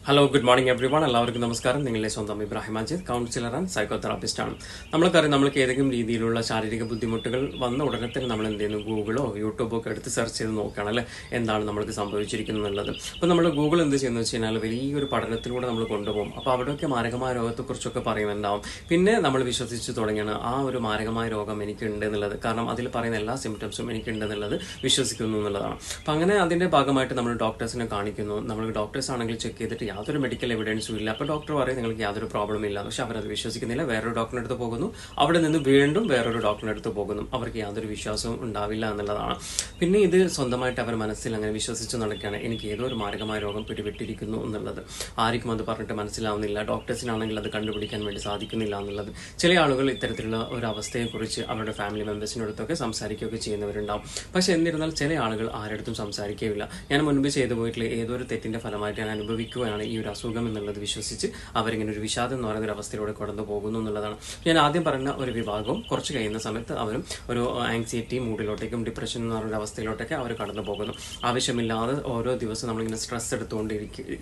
Hello good morning everyone. എല്ലാവർക്കും നമസ്കാരം. നിങ്ങളുടെ സ്വന്തം Ibrahim Ajith, counsellor and psychotherapist ആണ്. നമ്മൾക്കറിയാം, നമ്മൾക്ക് ഏതെങ്കിലും രീതിയിലുള്ള ശാരീരിക ബുദ്ധിമുട്ടുകൾ വന്ന ഉടനെ തന്നെ നമ്മൾ എന്ത് ചെയ്യുന്നു, ഗൂഗിളോ യൂട്യൂബോ ഒക്കെ എടുത്ത് സെർച്ച് ചെയ്ത് നോക്കുകയാണ് അല്ലേ, എന്താണ് നമ്മൾക്ക് സംഭവിച്ചിരിക്കുന്നത് എന്നുള്ളത്. അപ്പോൾ നമ്മൾ ഗൂഗിൾ എന്ത് ചെയ്യുന്നത് വെച്ച് കഴിഞ്ഞാൽ വലിയൊരു പഠനത്തിലൂടെ നമ്മൾ കൊണ്ടുപോകും. അപ്പോൾ അവിടെയൊക്കെ മാരകമായ രോഗത്തെക്കുറിച്ചൊക്കെ പറയുന്നുണ്ടാവും. പിന്നെ നമ്മൾ വിശ്വസിച്ച് തുടങ്ങിയാണ് ആ ഒരു മാരകമായ രോഗം എനിക്കുണ്ട് എന്നുള്ളത്. കാരണം അതിൽ പറയുന്ന എല്ലാ സിംറ്റംസും എനിക്കുണ്ട് എന്നുള്ളത് വിശ്വസിക്കുന്നു എന്നുള്ളതാണ്. അപ്പം അങ്ങനെ അതിൻ്റെ ഭാഗമായിട്ട് നമ്മൾ ഡോക്ടേഴ്സിനെ കാണിക്കുന്നു. നമ്മൾ ഡോക്ടേഴ്സ് ആണെങ്കിൽ ചെക്ക് ചെയ്തിട്ട് യാതൊരു മെഡിക്കൽ എവിഡൻസും ഇല്ല. അപ്പോൾ ഡോക്ടർ പറയും നിങ്ങൾക്ക് യാതൊരു പ്രോബ്ലം ഇല്ല. പക്ഷെ അവരത് വിശ്വസിക്കുന്നില്ല. വേറൊരു ഡോക്ടറിൻ്റെ അടുത്ത് പോകുന്നു. അവിടെ നിന്ന് വീണ്ടും വേറൊരു ഡോക്ടറിൻ്റെ അടുത്ത് പോകുന്നു. അവർക്ക് യാതൊരു വിശ്വാസവും ഉണ്ടാവില്ല എന്നുള്ളതാണ്. പിന്നെ ഇത് സ്വന്തമായിട്ട് അവർ മനസ്സിൽ അങ്ങനെ വിശ്വസിച്ച് നടക്കുകയാണ്, എനിക്ക് ഏതോ ഒരു മാരകമായ രോഗം പിടിപെട്ടിരിക്കുന്നു എന്നുള്ളത്. ആർക്കും അത് പറഞ്ഞിട്ട് മനസ്സിലാവുന്നില്ല. ഡോക്ടേഴ്സിനാണെങ്കിൽ അത് കണ്ടുപിടിക്കാൻ വേണ്ടി സാധിക്കുന്നില്ല എന്നുള്ളത്. ചില ആളുകൾ ഇത്തരത്തിലുള്ള ഒരു അവസ്ഥയെക്കുറിച്ച് അവരുടെ ഫാമിലി മെമ്പേഴ്സിനടുത്തൊക്കെ സംസാരിക്കുകയൊക്കെ ചെയ്യുന്നവരുണ്ടാവും. പക്ഷെ എന്നിരുന്നാൽ ചില ആളുകൾ ആരടുത്തും സംസാരിക്കുകയില്ല. ഞാൻ മുൻപ് ചെയ്തു പോയിട്ടുള്ള ഏതോ ഒരു തെറ്റിന്റെ ഫലമായിട്ട് ഞാൻ അനുഭവിക്കുകയാണ് ഈ ഒരു അസുഖം എന്നുള്ളത് വിശ്വസിച്ച് അവരിങ്ങനെ ഒരു വിഷാദം എന്ന് പറയുന്ന ഒരു അവസ്ഥയിലൂടെ കടന്നു പോകുന്നു എന്നുള്ളതാണ്. ഞാൻ ആദ്യം പറഞ്ഞ ഒരു വിഭാഗവും കുറച്ച് കഴിയുന്ന സമയത്ത് അവരും ഒരു ആങ്സൈറ്റി മൂഡിലോട്ടേക്കും ഡിപ്രഷൻ എന്ന് പറയുന്ന അവസ്ഥയിലോട്ടൊക്കെ അവർ കടന്നു പോകുന്നു. ആവശ്യമില്ലാതെ ഓരോ ദിവസവും നമ്മളിങ്ങനെ സ്ട്രെസ് എടുത്തുകൊണ്ട്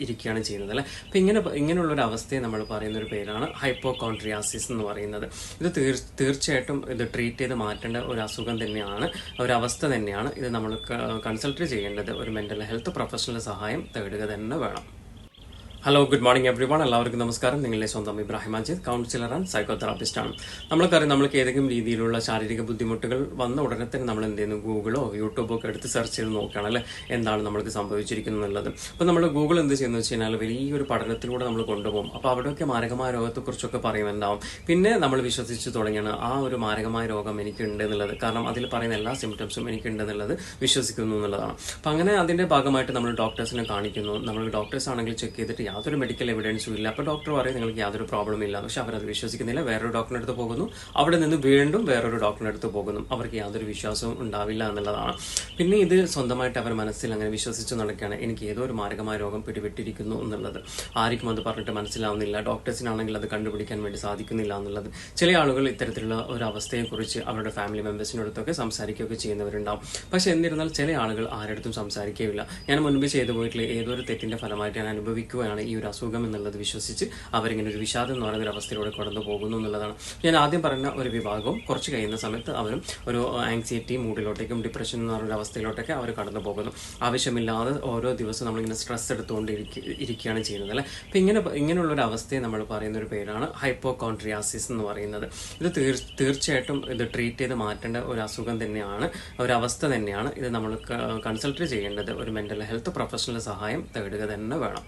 ഇരിക്കുകയാണ് ചെയ്യുന്നത് അല്ലേ. അപ്പം ഇങ്ങനെയുള്ള ഒരു അവസ്ഥയെ നമ്മൾ പറയുന്ന ഒരു പേരാണ് ഹൈപ്പോകോൺട്രിയാസിസ് എന്ന് പറയുന്നത്. ഇത് തീർച്ചയായിട്ടും ഇത് ട്രീറ്റ് ചെയ്ത് മാറ്റേണ്ട ഒരു അസുഖം തന്നെയാണ്, ഒരവസ്ഥ തന്നെയാണ്. ഇത് നമ്മൾ കൺസൾട്ട് ചെയ്യേണ്ടത് ഒരു മെന്റൽ ഹെൽത്ത് പ്രൊഫഷണൽ സഹായം തേടുക തന്നെ വേണം. Hello good morning everyone. എല്ലാവർക്കും നമസ്കാരം. നിങ്ങളുടെ സ്വന്തം Ibrahim Ajith, counsellor and psychotherapist ആണ്. നമ്മൾക്കറിയാം, നമ്മൾക്ക് ഏതെങ്കിലും രീതിയിലുള്ള ശാരീരിക ബുദ്ധിമുട്ടുകൾ വന്ന ഉടനെ തന്നെ നമ്മൾ എന്ത് ചെയ്യുന്നു, ഗൂഗിളോ യൂട്യൂബോ ഒക്കെ എടുത്ത് സെർച്ച് ചെയ്ത് നോക്കുകയാണ് അല്ലേ, എന്താണ് നമ്മൾക്ക് സംഭവിച്ചിരിക്കുന്നത് എന്നുള്ളത്. അപ്പോൾ നമ്മൾ ഗൂഗിൾ എന്ത് ചെയ്യുന്നത് വെച്ച് കഴിഞ്ഞാൽ വലിയൊരു പഠനത്തിലൂടെ നമ്മൾ കൊണ്ടുപോകും. അപ്പോൾ അവിടെയൊക്കെ മാരകമായ രോഗത്തെക്കുറിച്ചൊക്കെ പറയുന്നുണ്ടാവും. പിന്നെ നമ്മൾ വിശ്വസിച്ച് തുടങ്ങിയാണ് ആ ഒരു മാരകമായ രോഗം എനിക്കുണ്ട് എന്നുള്ളത്. കാരണം അതിൽ പറയുന്ന എല്ലാ സിംറ്റംസും എനിക്കുണ്ട് എന്നുള്ളത് വിശ്വസിക്കുന്നു എന്നുള്ളതാണ്. അപ്പം അങ്ങനെ അതിൻ്റെ ഭാഗമായിട്ട് നമ്മൾ ഡോക്ടേഴ്സിനെ കാണിക്കുന്നു. നമ്മൾ ഡോക്ടേഴ്സ് ആണെങ്കിൽ ചെക്ക് ചെയ്തിട്ട് യാതൊരു മെഡിക്കൽ എവിഡൻസും ഇല്ല. അപ്പോൾ ഡോക്ടർ പറയും നിങ്ങൾക്ക് യാതൊരു പ്രോബ്ലം ഇല്ല. പക്ഷെ അവരത് വിശ്വസിക്കുന്നില്ല. വേറൊരു ഡോക്ടറിൻ്റെ അടുത്ത് പോകുന്നു. അവിടെ നിന്ന് വീണ്ടും വേറൊരു ഡോക്ടറിൻ്റെ അടുത്ത് പോകുന്നു. അവർക്ക് യാതൊരു വിശ്വാസവും ഉണ്ടാവില്ല എന്നുള്ളതാണ്. പിന്നെ ഇത് സ്വന്തമായിട്ട് അവർ മനസ്സിൽ അങ്ങനെ വിശ്വസിച്ച് നടക്കുകയാണ്, എനിക്ക് ഏതോ ഒരു മാരകമായ രോഗം പിടിപെട്ടിരിക്കുന്നു എന്നുള്ളത്. ആർക്കും അത് പറഞ്ഞിട്ട് മനസ്സിലാവുന്നില്ല. ഡോക്ടേഴ്സിനാണെങ്കിൽ അത് കണ്ടുപിടിക്കാൻ വേണ്ടി സാധിക്കുന്നില്ല എന്നുള്ളത്. ചില ആളുകൾ ഇത്തരത്തിലുള്ള ഒരു അവസ്ഥയെക്കുറിച്ച് അവരുടെ ഫാമിലി മെമ്പേഴ്സിനടുത്തൊക്കെ സംസാരിക്കുകയൊക്കെ ചെയ്യുന്നവരുണ്ടാവും. പക്ഷെ എന്നിരുന്നാൽ ചില ആളുകൾ ആരടുത്തും സംസാരിക്കുകയില്ല. ഞാൻ മുൻപ് ചെയ്തു പോയിട്ടുള്ള ഏതോ ഒരു തെറ്റിന്റെ ഫലമായിട്ട് ഞാൻ അനുഭവിക്കുകയാണ് ഈ ഒരു അസുഖം എന്നുള്ളത് വിശ്വസിച്ച് അവരിങ്ങനെ ഒരു വിഷാദം എന്ന് പറയുന്ന ഒരു അവസ്ഥയിലൂടെ കടന്നു പോകുന്നു എന്നുള്ളതാണ്. ഞാൻ ആദ്യം പറഞ്ഞ ഒരു വിഭാഗവും കുറച്ച് കഴിയുന്ന സമയത്ത് അവരും ഒരു ആങ്സൈറ്റി മൂഡിലോട്ടേക്കും ഡിപ്രഷൻ എന്ന് പറയുന്ന അവസ്ഥയിലോട്ടൊക്കെ അവർ കടന്നു പോകുന്നു. ആവശ്യമില്ലാതെ ഓരോ ദിവസവും നമ്മളിങ്ങനെ സ്ട്രെസ് എടുത്തുകൊണ്ട് ഇരിക്കുകയാണ് ചെയ്യുന്നത് അല്ലേ. അപ്പം ഇങ്ങനെയുള്ള ഒരു അവസ്ഥയെ നമ്മൾ പറയുന്ന ഒരു പേരാണ് ഹൈപ്പോകോൺട്രിയാസിസ് എന്ന് പറയുന്നത്. ഇത് തീർച്ചയായിട്ടും ഇത് ട്രീറ്റ് ചെയ്ത് മാറ്റേണ്ട ഒരു അസുഖം തന്നെയാണ്, ഒരവസ്ഥ തന്നെയാണ്. ഇത് നമ്മൾ കൺസൾട്ട് ചെയ്യേണ്ടത് ഒരു മെന്റൽ ഹെൽത്ത് പ്രൊഫഷണൽ സഹായം തേടുക തന്നെ വേണം.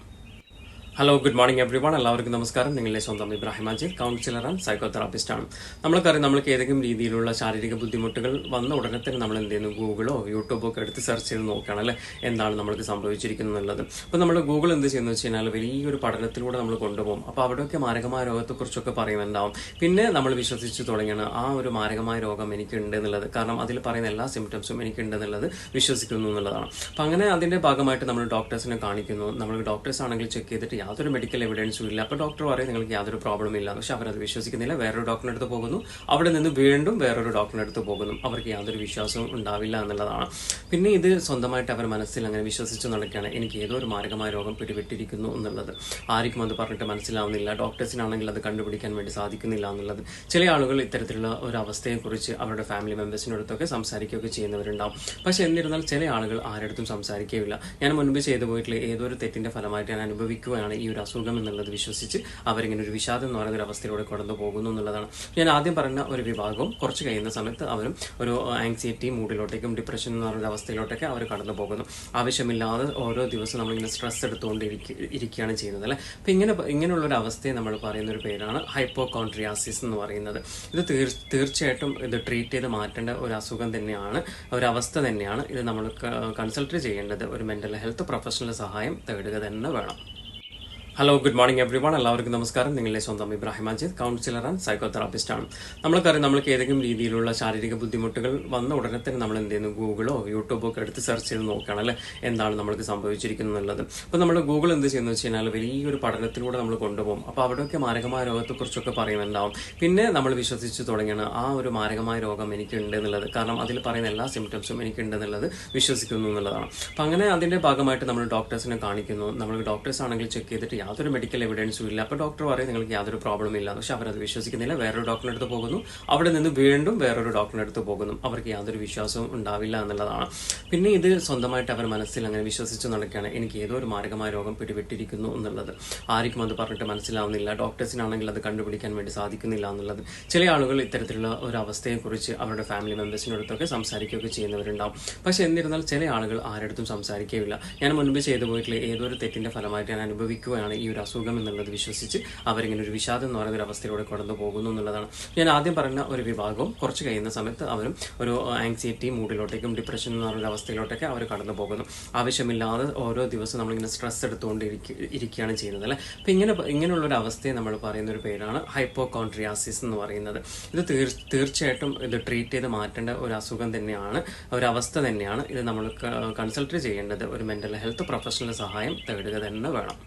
Hello good morning everyone. എല്ലാവർക്കും നമസ്കാരം. നിങ്ങളുടെ സ്വന്തം Ibrahim Ajith, counsellor and psychotherapist ആണ്. നമ്മൾക്കറിയാം, നമ്മൾക്ക് ഏതെങ്കിലും രീതിയിലുള്ള ശാരീരിക ബുദ്ധിമുട്ടുകൾ വന്ന ഉടനെ തന്നെ നമ്മൾ എന്ത് ചെയ്യുന്നു, ഗൂഗിളോ യൂട്യൂബോ ഒക്കെ എടുത്ത് സെർച്ച് ചെയ്ത് നോക്കുകയാണ് അല്ലേ, എന്താണ് നമ്മൾക്ക് സംഭവിച്ചിരിക്കുന്നത് എന്നുള്ളത്. അപ്പോൾ നമ്മൾ ഗൂഗിൾ എന്ത് ചെയ്യുന്നത് വെച്ച് കഴിഞ്ഞാൽ വലിയൊരു പഠനത്തിലൂടെ നമ്മൾ കൊണ്ടുപോകും. അപ്പോൾ അവിടെയൊക്കെ മാരകമായ രോഗത്തെക്കുറിച്ചൊക്കെ പറയുന്നുണ്ടാവും. പിന്നെ നമ്മൾ വിശ്വസിച്ച് തുടങ്ങിയാണ് ആ ഒരു മാരകമായ രോഗം എനിക്കുണ്ട് എന്നുള്ളത്. കാരണം അതിൽ പറയുന്ന എല്ലാ സിംറ്റംസും എനിക്കുണ്ട് എന്നുള്ളത് വിശ്വസിക്കുന്നു എന്നുള്ളതാണ്. അപ്പം അങ്ങനെ അതിൻ്റെ ഭാഗമായിട്ട് നമ്മൾ ഡോക്ടേഴ്സിനെ കാണിക്കുന്നു. നമ്മൾ ഡോക്ടേഴ്സ് ആണെങ്കിൽ ചെക്ക് ചെയ്തിട്ട് യാതൊരു മെഡിക്കൽ എവിഡൻസും ഇല്ല. അപ്പോൾ ഡോക്ടർ പറയും നിങ്ങൾക്ക് യാതൊരു പ്രോബ്ലം ഇല്ല. പക്ഷെ അവരത് വിശ്വസിക്കുന്നില്ല. വേറൊരു ഡോക്ടറിൻ്റെ അടുത്ത് പോകുന്നു. അവിടെ നിന്ന് വീണ്ടും വേറൊരു ഡോക്ടറിൻ്റെ അടുത്ത് പോകുന്നു. അവർക്ക് യാതൊരു വിശ്വാസവും ഉണ്ടാവില്ല എന്നുള്ളതാണ്. പിന്നെ ഇത് സ്വന്തമായിട്ട് അവർ മനസ്സിൽ അങ്ങനെ വിശ്വസിച്ച് നടക്കുകയാണ്, എനിക്ക് ഏതോ ഒരു മാരകമായ രോഗം പിടിപെട്ടിരിക്കുന്നു എന്നുള്ളത്. ആർക്കും അത് പറഞ്ഞിട്ട് മനസ്സിലാവുന്നില്ല. ഡോക്ടേഴ്സിനാണെങ്കിൽ അത് കണ്ടുപിടിക്കാൻ വേണ്ടി സാധിക്കുന്നില്ല എന്നുള്ളത്. ചില ആളുകൾ ഇത്തരത്തിലുള്ള ഒരു അവസ്ഥയെക്കുറിച്ച് അവരുടെ ഫാമിലി മെമ്പേഴ്സിനടുത്തൊക്കെ സംസാരിക്കുകയൊക്കെ ചെയ്യുന്നവരുണ്ടാവും. പക്ഷെ എന്നിരുന്നാൽ ചില ആളുകൾ ആരടുത്തും സംസാരിക്കുകയില്ല. ഞാൻ മുൻപ് ചെയ്തു പോയിട്ടുള്ള ഏതോ ഒരു തെറ്റിന്റെ ഫലമായിട്ട് ഞാൻ അനുഭവിക്കുകയാണ് ഈ ഒരു അസുഖം എന്നുള്ളത് വിശ്വസിച്ച് അവരിങ്ങനെ ഒരു വിഷാദം എന്ന് പറയുന്ന ഒരു അവസ്ഥയിലൂടെ കടന്നു പോകുന്നു എന്നുള്ളതാണ്. ഞാൻ ആദ്യം പറഞ്ഞ ഒരു വിഭാഗവും കുറച്ച് കഴിയുന്ന സമയത്ത് അവരും ഒരു ആങ്സൈറ്റി മൂഡിലോട്ടേക്കും ഡിപ്രഷൻ എന്ന് പറയുന്ന അവസ്ഥയിലോട്ടൊക്കെ അവർ കടന്നു പോകുന്നു. ആവശ്യമില്ലാതെ ഓരോ ദിവസവും നമ്മളിങ്ങനെ സ്ട്രെസ് എടുത്തുകൊണ്ട് ഇരിക്കുകയാണ് ചെയ്യുന്നത് അല്ലേ. അപ്പം ഇങ്ങനെയുള്ള ഒരു അവസ്ഥയെ നമ്മൾ പറയുന്ന ഒരു പേരാണ് ഹൈപ്പോകോൺട്രിയാസിസ് എന്ന് പറയുന്നത്. ഇത് തീർച്ചയായിട്ടും ഇത് ട്രീറ്റ് ചെയ്ത് മാറ്റേണ്ട ഒരു അസുഖം തന്നെയാണ്, ഒരവസ്ഥ തന്നെയാണ്. ഇത് നമ്മൾ കൺസൾട്ട് ചെയ്യേണ്ടത് ഒരു മെന്റൽ ഹെൽത്ത് പ്രൊഫഷണൽ സഹായം തേടുക തന്നെ വേണം. Hello good morning everyone. എല്ലാവർക്കും നമസ്കാരം. നിങ്ങളുടെ സ്വന്തം Ibrahim Ajith, counsellor and psychotherapist ആണ്. നമ്മൾക്കറിയാം, നമ്മൾക്ക് ഏതെങ്കിലും രീതിയിലുള്ള ശാരീരിക ബുദ്ധിമുട്ടുകൾ വന്ന ഉടനെ തന്നെ നമ്മൾ എന്ത് ചെയ്യുന്നു, ഗൂഗിളോ യൂട്യൂബോ ഒക്കെ എടുത്ത് സെർച്ച് ചെയ്ത് നോക്കുകയാണ് അല്ലേ, എന്താണ് നമ്മൾക്ക് സംഭവിച്ചിരിക്കുന്നത് എന്നുള്ളത്. അപ്പോൾ നമ്മൾ ഗൂഗിൾ എന്ത് ചെയ്യുന്നത് വെച്ച് കഴിഞ്ഞാൽ വലിയൊരു പഠനത്തിലൂടെ നമ്മൾ കൊണ്ടുപോകും. അപ്പോൾ അവിടെയൊക്കെ മാരകമായ രോഗത്തെക്കുറിച്ചൊക്കെ പറയുന്നുണ്ടാവും. പിന്നെ നമ്മൾ വിശ്വസിച്ച് തുടങ്ങിയാണ് ആ ഒരു മാരകമായ രോഗം എനിക്കുണ്ട് എന്നുള്ളത്. കാരണം അതിൽ പറയുന്ന എല്ലാ സിംറ്റംസും എനിക്കുണ്ട് എന്നുള്ളത് വിശ്വസിക്കുന്നു എന്നുള്ളതാണ്. അപ്പം അങ്ങനെ അതിൻ്റെ ഭാഗമായിട്ട് നമ്മൾ ഡോക്ടേഴ്സിനെ കാണിക്കുന്നു. നമ്മൾ ഡോക്ടേഴ്സ് ആണെങ്കിൽ ചെക്ക് ചെയ്തിട്ട് യാതൊരു മെഡിക്കൽ എവിഡൻസും ഇല്ല. അപ്പോൾ ഡോക്ടർ പറയും നിങ്ങൾക്ക് യാതൊരു പ്രോബ്ലം ഇല്ല. പക്ഷെ അവരത് വിശ്വസിക്കുന്നില്ല. വേറൊരു ഡോക്ടറിന്റെ അടുത്ത് പോകുന്നു. അവിടെ നിന്ന് വീണ്ടും വേറൊരു ഡോക്ടറിന്റെ അടുത്ത് പോകുന്നു. അവർക്ക് യാതൊരു വിശ്വാസവും ഉണ്ടാവില്ല എന്നുള്ളതാണ്. പിന്നെ ഇത് സ്വന്തമായിട്ട് അവർ മനസ്സിൽ അങ്ങനെ വിശ്വസിച്ച് നടക്കുകയാണ്, എനിക്ക് ഏതോ ഒരു മാരകമായ രോഗം പിടിപെട്ടിരിക്കുന്നു എന്നുള്ളത്. ആർക്കും അത് പറഞ്ഞിട്ട് മനസ്സിലാവുന്നില്ല. ഡോക്ടേഴ്സിനാണെങ്കിൽ അത് കണ്ടുപിടിക്കാൻ വേണ്ടി സാധിക്കുന്നില്ല എന്നുള്ളത്. ചില ആളുകൾ ഇത്തരത്തിലുള്ള ഒരു അവസ്ഥയെക്കുറിച്ച് അവരുടെ ഫാമിലി മെമ്പേഴ്സിനടുത്തൊക്കെ സംസാരിക്കുകയൊക്കെ ചെയ്യുന്നവരുണ്ടാവും. പക്ഷെ എന്നിരുന്നാൽ ചില ആളുകൾ ആരടുത്തും സംസാരിക്കുകയില്ല. ഞാൻ മുൻപ് ചെയ്തു പോയിട്ടുള്ള ഏതൊരു തെറ്റിന്റെ ഫലമായിട്ട് ഞാൻ അനുഭവിക്കുകയാണ് ഈ ഒരു അസുഖം എന്നുള്ളത് വിശ്വസിച്ച് അവരിങ്ങനെ ഒരു വിഷാദം എന്ന് പറയുന്ന ഒരു അവസ്ഥയിലൂടെ കടന്നു പോകുന്നു എന്നുള്ളതാണ്. ഞാൻ ആദ്യം പറഞ്ഞ ഒരു വിഭാഗവും കുറച്ച് കഴിയുന്ന സമയത്ത് അവരും ഒരു ആങ്സൈറ്റി മൂഡിലോട്ടേക്കും ഡിപ്രഷൻ എന്ന് പറയുന്ന അവസ്ഥയിലോട്ടൊക്കെ അവർ കടന്നു പോകുന്നു. ആവശ്യമില്ലാതെ ഓരോ ദിവസവും നമ്മളിങ്ങനെ സ്ട്രെസ് എടുത്തുകൊണ്ട് ഇരിക്കുകയാണ് ചെയ്യുന്നത് അല്ലേ. അപ്പം ഇങ്ങനെയുള്ള ഒരു അവസ്ഥയെ നമ്മൾ പറയുന്ന ഒരു പേരാണ് ഹൈപ്പോകോൺട്രിയാസിസ് എന്ന് പറയുന്നത്. ഇത് തീർച്ചയായിട്ടും ഇത് ട്രീറ്റ് ചെയ്ത് മാറ്റേണ്ട ഒരു അസുഖം തന്നെയാണ്, ഒരു അവസ്ഥ തന്നെയാണ്. ഇത് നമ്മൾ കൺസൾട്ട് ചെയ്യേണ്ടത് ഒരു മെന്റൽ ഹെൽത്ത് പ്രൊഫഷണൽ സഹായം തേടുക തന്നെ വേണം.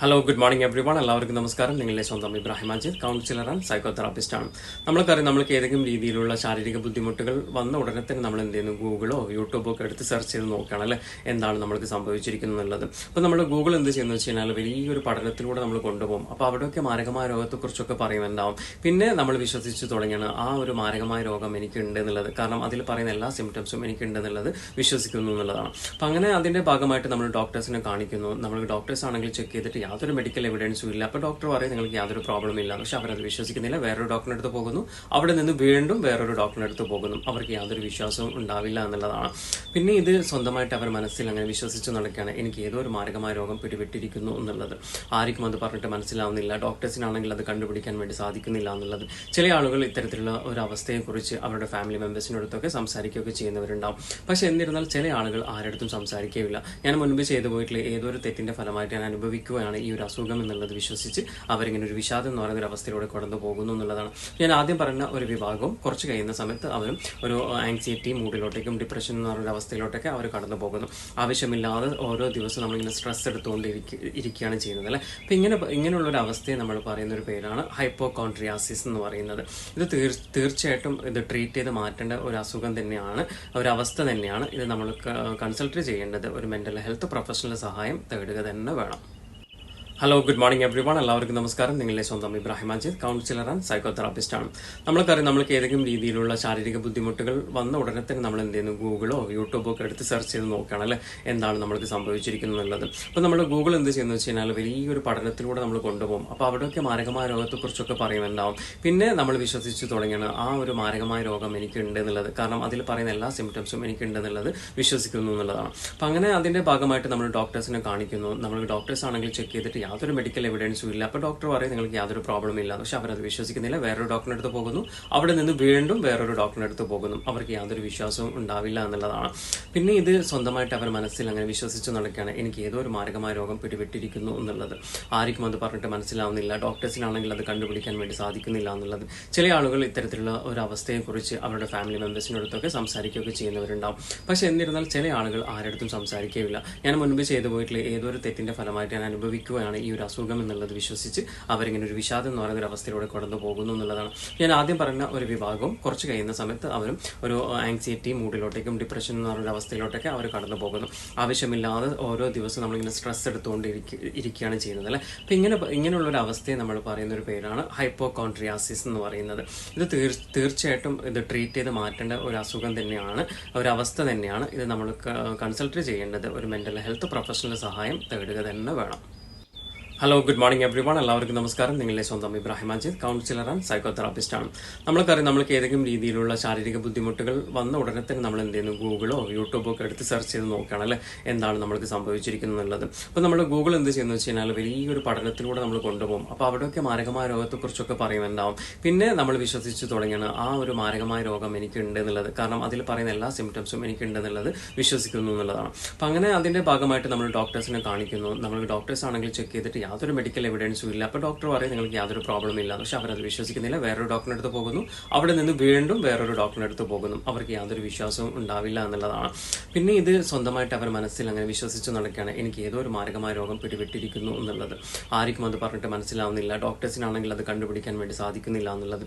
Hello, good morning everyone. എല്ലാവർക്കും നമസ്കാരം. നിങ്ങളുടെ സ്വന്തം ഇബ്രാഹിം മജീദ്, കൗൺസിലർ ആൻഡ് സൈക്കോ തെറാപ്പിസ്റ്റാണ്. നമ്മൾക്കറിയാം, നമ്മൾക്ക് ഏതെങ്കിലും രീതിയിലുള്ള ശാരീരിക ബുദ്ധിമുട്ടുകൾ വന്ന ഉടനെ തന്നെ നമ്മൾ എന്ത് ചെയ്യുന്നു, ഗൂഗിളോ യൂട്യൂബോ ഒക്കെ എടുത്ത് സെർച്ച് ചെയ്ത് നോക്കുകയാണ് അല്ലേ, എന്താണ് നമ്മൾക്ക് സംഭവിച്ചിരിക്കുന്നത് എന്നുള്ളത്. അപ്പോൾ നമ്മൾ ഗൂഗിൾ എന്ത് ചെയ്യുന്നത് വെച്ച് കഴിഞ്ഞാൽ വലിയൊരു പഠനത്തിലൂടെ നമ്മൾ കൊണ്ടുപോകും. അപ്പോൾ അവിടെയൊക്കെ മാരകമായ രോഗത്തെക്കുറിച്ചൊക്കെ പറയുന്നുണ്ടാവും. പിന്നെ നമ്മൾ വിശ്വസിച്ച് തുടങ്ങിയാണ് ആ ഒരു മാരകമായ രോഗം എനിക്കുണ്ട് എന്നുള്ളത്. കാരണം അതിൽ പറയുന്ന എല്ലാ സിംറ്റംസും എനിക്കുണ്ട് എന്നുള്ളത് വിശ്വസിക്കുന്നു എന്നുള്ളതാണ്. അപ്പം അങ്ങനെ അതിൻ്റെ ഭാഗമായിട്ട് നമ്മൾ ഡോക്ടേഴ്സിനെ കാണിക്കുന്നു. നമ്മൾ ഡോക്ടേഴ്സ് ആണെങ്കിൽ ചെക്ക് ചെയ്തിട്ട് യാതൊരു മെഡിക്കൽ എവിഡൻസും ഇല്ല. അപ്പോൾ ഡോക്ടർ പറയും നിങ്ങൾക്ക് യാതൊരു പ്രോബ്ലം ഇല്ല. പക്ഷെ അവരത് വിശ്വസിക്കുന്നില്ല. വേറൊരു ഡോക്ടറിന്റെ അടുത്ത് പോകുന്നു. അവിടെ നിന്ന് വീണ്ടും വേറൊരു ഡോക്ടറിന്റെ അടുത്ത് പോകുന്നു. അവർക്ക് യാതൊരു വിശ്വാസവും ഉണ്ടാവില്ല എന്നുള്ളതാണ്. പിന്നെ ഇത് സ്വന്തമായിട്ട് അവർ മനസ്സിൽ അങ്ങനെ വിശ്വസിച്ച് നടക്കുകയാണ്, എനിക്ക് ഏതോ ഒരു മാരകമായ രോഗം പിടിപെട്ടിരിക്കുന്നു എന്നുള്ളത്. ആർക്കും അത് പറഞ്ഞിട്ട് മനസ്സിലാവുന്നില്ല. ഡോക്ടേഴ്സിനാണെങ്കിൽ അത് കണ്ടുപിടിക്കാൻ വേണ്ടി സാധിക്കുന്നില്ല എന്നുള്ളത്. ചില ആളുകൾ ഇത്തരത്തിലുള്ള ഒരു അവസ്ഥയെക്കുറിച്ച് അവരുടെ ഫാമിലി മെമ്പേഴ്സിനടുത്തൊക്കെ സംസാരിക്കുകയൊക്കെ ചെയ്യുന്നവരുണ്ടാവും. പക്ഷെ എന്നിരുന്നാൽ ചില ആളുകൾ ആരടുത്തും സംസാരിക്കുകയില്ല. ഞാൻ മുൻപ് ചെയ്തു പോയിട്ടുള്ള ഏതൊരു തെറ്റിന്റെ ഫലമായിട്ട് ഞാൻ അനുഭവിക്കുകയാണ് ഈ ഒരു അസുഖം എന്നുള്ളത് വിശ്വസിച്ച് അവരിങ്ങനെ ഒരു വിഷാദം എന്ന് പറയുന്ന ഒരു അവസ്ഥയിലൂടെ കടന്നു പോകുന്നു എന്നുള്ളതാണ്. ഞാൻ ആദ്യം പറഞ്ഞ ഒരു വിഭാഗവും കുറച്ച് കഴിയുന്ന സമയത്ത് അവരും ഒരു ആങ്സൈറ്റി മൂഡിലോട്ടേക്കും ഡിപ്രഷൻ എന്ന് പറയുന്ന അവസ്ഥയിലോട്ടൊക്കെ അവർ കടന്നു പോകുന്നു. ആവശ്യമില്ലാതെ ഓരോ ദിവസവും നമ്മളിങ്ങനെ സ്ട്രെസ് എടുത്തുകൊണ്ട് ഇരിക്കുകയാണ് ചെയ്യുന്നത് അല്ലേ. അപ്പം ഇങ്ങനെയുള്ള ഒരു അവസ്ഥയെ നമ്മൾ പറയുന്ന ഒരു പേരാണ് ഹൈപ്പോകോൺട്രിയാസിസ് എന്ന് പറയുന്നത്. ഇത് തീർച്ചയായിട്ടും ഇത് ട്രീറ്റ് ചെയ്ത് മാറ്റേണ്ട ഒരു അസുഖം തന്നെയാണ്, ഒരു അവസ്ഥ തന്നെയാണ്. ഇത് നമ്മൾ കൺസൾട്ട് ചെയ്യേണ്ടത് ഒരു മെന്റൽ ഹെൽത്ത് പ്രൊഫഷണൽ സഹായം തേടുക തന്നെ വേണം. Hello, good morning everyone. എല്ലാവർക്കും നമസ്കാരം. നിങ്ങളുടെ സ്വന്തം ഇബ്രാഹിം മജീദ്, കൗൺസിലർ ആൻഡ് സൈക്കോ തെറാപ്പിസ്റ്റാണ്. നമ്മൾക്കറിയാം, നമ്മൾക്ക് ഏതെങ്കിലും രീതിയിലുള്ള ശാരീരിക ബുദ്ധിമുട്ടുകൾ വന്ന ഉടനെ തന്നെ നമ്മൾ എന്ത് ചെയ്യുന്നു, ഗൂഗിളോ യൂട്യൂബോ ഒക്കെ എടുത്ത് സെർച്ച് ചെയ്ത് നോക്കുകയാണ് അല്ലേ, എന്താണ് നമ്മൾക്ക് സംഭവിച്ചിരിക്കുന്നത് എന്നുള്ളത്. അപ്പോൾ നമ്മൾ ഗൂഗിൾ എന്ത് ചെയ്യുന്നത് വെച്ച് കഴിഞ്ഞാൽ വലിയൊരു പഠനത്തിലൂടെ നമ്മൾ കൊണ്ടുപോകും. അപ്പോൾ അവിടെയൊക്കെ മാരകമായ രോഗത്തെക്കുറിച്ചൊക്കെ പറയുന്നുണ്ടാവും. പിന്നെ നമ്മൾ വിശ്വസിച്ച് തുടങ്ങിയാണ് ആ ഒരു മാരകമായ രോഗം എനിക്കുണ്ട് എന്നുള്ളത്. കാരണം അതിൽ പറയുന്ന എല്ലാ സിംറ്റംസും എനിക്കുണ്ട് എന്നുള്ളത് വിശ്വസിക്കുന്നു എന്നുള്ളതാണ്. അപ്പം അങ്ങനെ അതിൻ്റെ ഭാഗമായിട്ട് നമ്മൾ ഡോക്ടേഴ്സിനെ കാണിക്കുന്നു. നമ്മൾ ഡോക്ടേഴ്സ് ആണെങ്കിൽ ചെക്ക് ചെയ്തിട്ട് യാതൊരു മെഡിക്കൽ എവിഡൻസും ഇല്ല. അപ്പോൾ ഡോക്ടർ പറയും നിങ്ങൾക്ക് യാതൊരു പ്രോബ്ലം ഇല്ല. പക്ഷെ അവരത് വിശ്വസിക്കുന്നില്ല. വേറൊരു ഡോക്ടറിന്റെ അടുത്ത് പോകുന്നു. അവിടെ നിന്ന് വീണ്ടും വേറൊരു ഡോക്ടറിന്റെ അടുത്ത് പോകുന്നു. അവർക്ക് യാതൊരു വിശ്വാസവും ഉണ്ടാവില്ല എന്നുള്ളതാണ്. പിന്നെ ഇത് സ്വന്തമായിട്ട് അവർ മനസ്സിൽ അങ്ങനെ വിശ്വസിച്ച് നടക്കുകയാണ്, എനിക്ക് ഏതോ ഒരു മാരകമായ രോഗം പിടിപെട്ടിരിക്കുന്നു എന്നുള്ളത്. ആർക്കും അത് പറഞ്ഞിട്ട് മനസ്സിലാവുന്നില്ല. ഡോക്ടേഴ്സിനാണെങ്കിൽ അത് കണ്ടുപിടിക്കാൻ വേണ്ടി സാധിക്കുന്നില്ല എന്നുള്ളത്. ചില ആളുകൾ ഇത്തരത്തിലുള്ള ഒരു അവസ്ഥയെക്കുറിച്ച് അവരുടെ ഫാമിലി മെമ്പേഴ്സിനടുത്തൊക്കെ സംസാരിക്കുകയൊക്കെ ചെയ്യുന്നവരുണ്ടാവും. പക്ഷെ എന്നിരുന്നാൽ ചില ആളുകൾ ആരടുത്തും സംസാരിക്കുകയില്ല. ഞാൻ മുൻപ് ചെയ്തു പോയിട്ടുള്ള ഏതൊരു തെറ്റിന്റെ ഫലമായിട്ട് ഞാൻ അനുഭവിക്കുകയാണ് ഈ ഒരു അസുഖം എന്നുള്ളത് വിശ്വസിച്ച് അവരിങ്ങനെ ഒരു വിഷാദം എന്ന് പറയുന്ന ഒരു അവസ്ഥയിലൂടെ കടന്നു പോകുന്നു എന്നുള്ളതാണ്. ഞാൻ ആദ്യം പറഞ്ഞ ഒരു വിഭാഗവും കുറച്ച് കഴിയുന്ന സമയത്ത് അവരും ഒരു ആങ്സൈറ്റി മൂഡിലോട്ടേക്കും ഡിപ്രഷൻ എന്ന് പറയുന്ന അവസ്ഥയിലോട്ടൊക്കെ അവർ കടന്നു പോകുന്നു. ആവശ്യമില്ലാതെ ഓരോ ദിവസവും നമ്മളിങ്ങനെ സ്ട്രെസ് എടുത്തുകൊണ്ട് ഇരിക്കുകയാണ് ചെയ്യുന്നത് അല്ലേ. അപ്പം ഇങ്ങനെയുള്ള ഒരു അവസ്ഥയെ നമ്മൾ പറയുന്ന ഒരു പേരാണ് ഹൈപ്പോകോൺട്രിയാസിസ് എന്ന് പറയുന്നത്. ഇത് തീർച്ചയായിട്ടും ഇത് ട്രീറ്റ് ചെയ്ത് മാറ്റേണ്ട ഒരു അസുഖം തന്നെയാണ്, ഒരു അവസ്ഥ തന്നെയാണ്. ഇത് നമ്മൾ കൺസൾട്ട് ചെയ്യേണ്ടത് ഒരു മെന്റൽ ഹെൽത്ത് പ്രൊഫഷണൽ സഹായം തേടുക തന്നെ വേണം. Hello, good morning everyone. എല്ലാവർക്കും നമസ്കാരം. നിങ്ങളുടെ സ്വന്തം ഇബ്രാഹിം മജീദ്, കൗൺസിലർ ആൻഡ് സൈക്കോ തെറാപ്പിസ്റ്റാണ്. നമ്മൾക്കറിയാം, നമ്മൾക്ക് ഏതെങ്കിലും രീതിയിലുള്ള ശാരീരിക ബുദ്ധിമുട്ടുകൾ വന്ന ഉടനെ തന്നെ നമ്മൾ എന്ത് ചെയ്യുന്നു, ഗൂഗിളോ യൂട്യൂബോ ഒക്കെ എടുത്ത് സെർച്ച് ചെയ്ത് നോക്കുകയാണ് അല്ലേ, എന്താണ് നമ്മൾക്ക് സംഭവിച്ചിരിക്കുന്നത് എന്നുള്ളത്. അപ്പോൾ നമ്മൾ ഗൂഗിൾ എന്ത് ചെയ്യുന്നത് വെച്ച് കഴിഞ്ഞാൽ വലിയൊരു പഠനത്തിലൂടെ നമ്മൾ കൊണ്ടുപോകും. അപ്പോൾ അവിടെയൊക്കെ മാരകമായ രോഗത്തെക്കുറിച്ചൊക്കെ പറയുന്നുണ്ടാവും. പിന്നെ നമ്മൾ വിശ്വസിച്ച് തുടങ്ങിയാണ് ആ ഒരു മാരകമായ രോഗം എനിക്കുണ്ട് എന്നുള്ളത്. കാരണം അതിൽ പറയുന്ന എല്ലാ സിംറ്റംസും എനിക്കുണ്ട് എന്നുള്ളത് വിശ്വസിക്കുന്നു എന്നുള്ളതാണ്. അപ്പം അങ്ങനെ അതിൻ്റെ ഭാഗമായിട്ട് നമ്മൾ ഡോക്ടേഴ്സിനെ കാണിക്കുന്നു. നമ്മൾ ഡോക്ടേഴ്സ് ആണെങ്കിൽ ചെക്ക് ചെയ്തിട്ട് യാതൊരു മെഡിക്കൽ എവിഡൻസും ഇല്ല. അപ്പോൾ ഡോക്ടർ പറയും നിങ്ങൾക്ക് യാതൊരു പ്രോബ്ലം ഇല്ല. പക്ഷെ അവരത് വിശ്വസിക്കുന്നില്ല. വേറൊരു ഡോക്ടറിന്റെ അടുത്ത് പോകുന്നു. അവിടെ നിന്ന് വീണ്ടും വേറൊരു ഡോക്ടറിന്റെ അടുത്ത് പോകുന്നു. അവർക്ക് യാതൊരു വിശ്വാസവും ഉണ്ടാവില്ല എന്നുള്ളതാണ്. പിന്നെ ഇത് സ്വന്തമായിട്ട് അവർ മനസ്സിൽ അങ്ങനെ വിശ്വസിച്ച് നടക്കുകയാണ്, എനിക്ക് ഏതോ ഒരു മാരകമായ രോഗം പിടിപെട്ടിരിക്കുന്നു എന്നുള്ളത്. ആർക്കും അത് പറഞ്ഞിട്ട് മനസ്സിലാവുന്നില്ല. ഡോക്ടേഴ്സിനാണെങ്കിൽ അത് കണ്ടുപിടിക്കാൻ വേണ്ടി സാധിക്കുന്നില്ല എന്നുള്ളത്.